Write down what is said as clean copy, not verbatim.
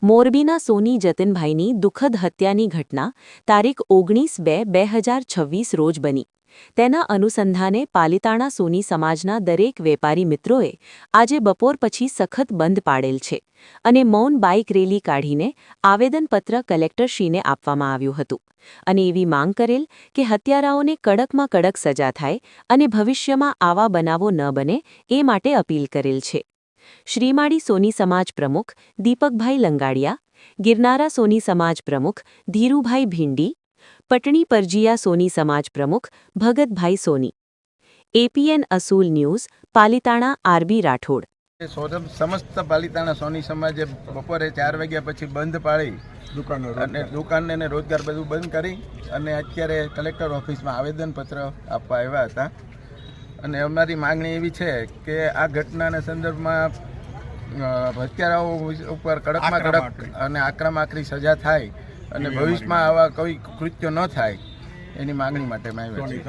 મોરબીના સોની જતીનભાઈની દુઃખદ હત્યાની ઘટના તારીખ 19/2/2026 રોજ બની. તેના અનુસંધાને પાલિતાણા સોની સમાજના દરેક વેપારી મિત્રોએ આજે બપોર પછી સખત બંધ પાડેલ છે અને મૌન બાઇક રેલી કાઢીને આવેદનપત્ર કલેક્ટરશ્રીને આપવામાં આવ્યું હતું અને એવી માંગ કરેલ કે હત્યારાઓને કડકમાં કડક સજા થાય અને ભવિષ્યમાં આવા બનાવો ન બને એ માટે અપીલ કરેલ છે. શ્રીમાળી સોની સમાજ પ્રમુખ દીપકભાઈ લંગાડિયા, ગિરનારા સોની સમાજ પ્રમુખ ધીરુભાઈ ભીંડી, પટણી પરજીયા સોની સમાજ પ્રમુખ ભગતભાઈ સોની. એપીએન અસૂલ ન્યૂઝ, પાલિતાણા. આરબી રાઠોડ. સમસ્ત પાલિતાણા સોની સમાજે બપોરે 4 વાગ્યા પછી બંધ પાડી દુકાન અને રોજગાર બધું બંધ કરી અને અત્યારે કલેક્ટર ઓફિસમાં આવેદનપત્ર આપવા આવ્યા હતા. અને અમારી માગણી એવી છે કે આ ઘટનાના સંદર્ભમાં હત્યારાઓ ઉપર કડકમાં કડક અને આકરી સજા થાય અને ભવિષ્યમાં આવા કોઈ કૃત્યો ન થાય એની માગણી માટે અમે આવ્યા છીએ.